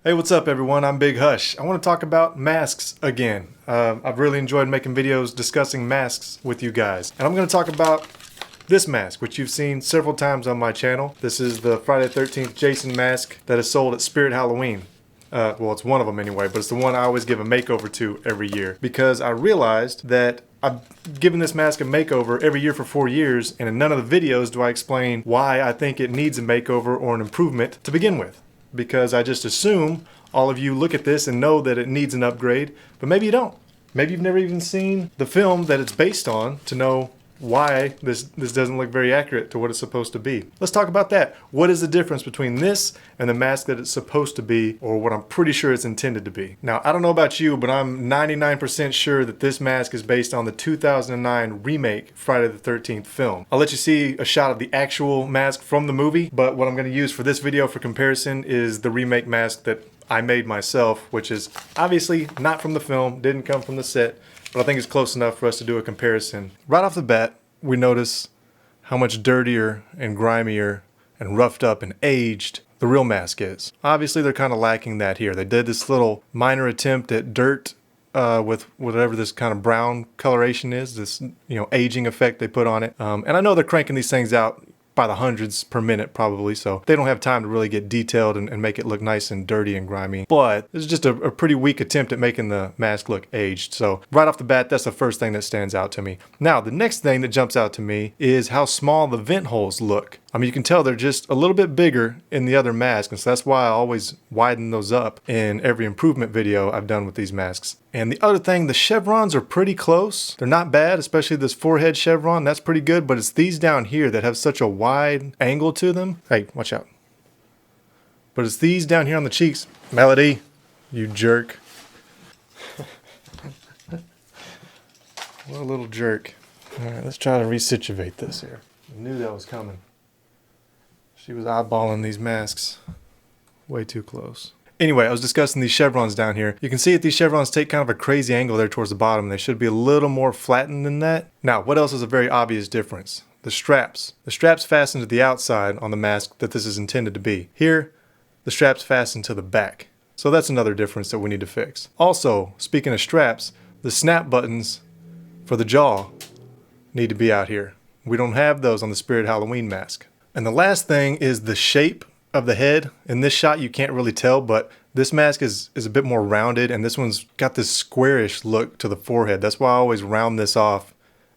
Hey, what's up everyone? I'm Big Hush. I want to talk about masks again. I've really enjoyed making videos discussing masks with you guys. And I'm going to talk about this mask, which you've seen several times on my channel. This is the Friday the 13th Jason mask that is sold at Spirit Halloween. Well, it's one of them anyway, but it's the one I always give a makeover to every year. Because I realized that I've given this mask a makeover every year for 4 years, and in none of the videos do I explain why I think it needs a makeover or an improvement to begin with. Because I just assume all of you look at this and know that it needs an upgrade, but maybe you don't. Maybe you've never even seen the film that it's based on to know why this doesn't look very accurate to what it's supposed to be. Let's talk about that. What is the difference between this and the mask that it's supposed to be, or what I'm pretty sure it's intended to be? Now, I don't know about you, but I'm 99% sure that this mask is based on the 2009 remake Friday the 13th film. I'll let you see a shot of the actual mask from the movie, but what I'm going to use for this video for comparison is the remake mask that I made myself, which is obviously not from the film, didn't come from the set, but I think it's close enough for us to do a comparison. Right off the bat, we notice how much dirtier and grimier and roughed up and aged the real mask is. Obviously, they're kind of lacking that here. They did this little minor attempt at dirt with whatever this kind of brown coloration is, this aging effect they put on it. And I know they're cranking these things out by the hundreds per minute probably, so they don't have time to really get detailed and make it look nice and dirty and grimy. But this is just a pretty weak attempt at making the mask look aged. So right off the bat, that's the first thing that stands out to me. Now, the next thing that jumps out to me is how small the vent holes look. I mean, you can tell they're just a little bit bigger in the other masks, and so that's why I always widen those up in every improvement video I've done with these masks. And the other thing, the chevrons are pretty close. They're not bad, especially this forehead chevron. That's pretty good, but it's these down here that have such a wide angle to them. Hey, watch out. But it's these down here on the cheeks. Melody, you jerk. What a little jerk. All right, let's try to resituate this here. I knew that was coming. She was eyeballing these masks way too close. Anyway, I was discussing these chevrons down here. You can see that these chevrons take kind of a crazy angle there towards the bottom. They should be a little more flattened than that. Now, what else is a very obvious difference? The straps. The straps fasten to the outside on the mask that this is intended to be. Here, the straps fasten to the back. So that's another difference that we need to fix. Also, speaking of straps, the snap buttons for the jaw need to be out here. We don't have those on the Spirit Halloween mask. And the last thing is the shape of the head. In this shot you can't really tell, but this mask is a bit more rounded, and this one's got this squarish look to the forehead. That's why I always round this off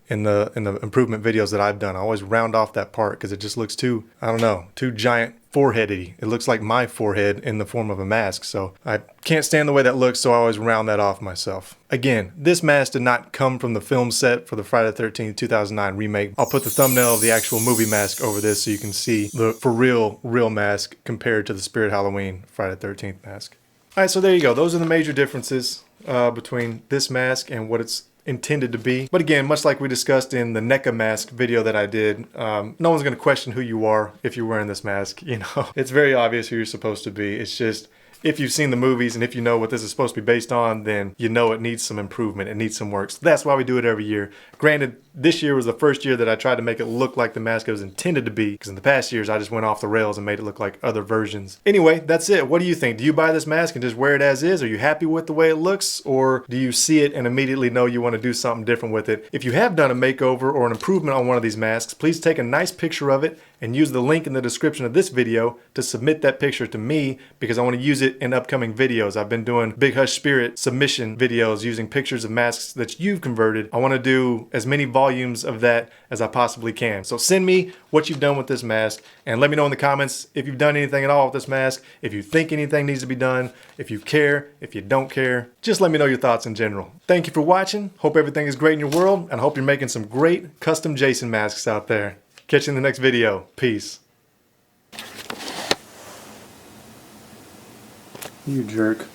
in the improvement videos that I've done. I always round off that part because it just looks too, I don't know, too giant foreheady. It looks like my forehead in the form of a mask, so I can't stand the way that looks, so I always round that off myself. Again, this mask did not come from the film set for the Friday the 13th 2009 remake. I'll put the thumbnail of the actual movie mask over this so you can see the for real mask compared to the Spirit Halloween Friday the 13th mask. Alright, so there you go. Those are the major differences between this mask and what it's intended to be. But again, much like we discussed in the NECA mask video that I did, no one's going to question who you are if you're wearing this mask. It's very obvious who you're supposed to be. It's just, if you've seen the movies and if you know what this is supposed to be based on, then you know it needs some improvement. It needs some work. So that's why we do it every year. Granted, this year was the first year that I tried to make it look like the mask it was intended to be, because in the past years I just went off the rails and made it look like other versions. Anyway, that's it. What do you think? Do you buy this mask and just wear it as is? Are you happy with the way it looks? Or do you see it and immediately know you want to do something different with it? If you have done a makeover or an improvement on one of these masks, please take a nice picture of it and use the link in the description of this video to submit that picture to me, because I want to use it in upcoming videos. I've been doing Big Hush Spirit submission videos using pictures of masks that you've converted. I want to do as many volumes of that as I possibly can. So send me what you've done with this mask and let me know in the comments if you've done anything at all with this mask, if you think anything needs to be done, if you care, if you don't care. Just let me know your thoughts in general. Thank you for watching. Hope everything is great in your world, and I hope you're making some great custom Jason masks out there. Catch you in the next video. Peace. You jerk.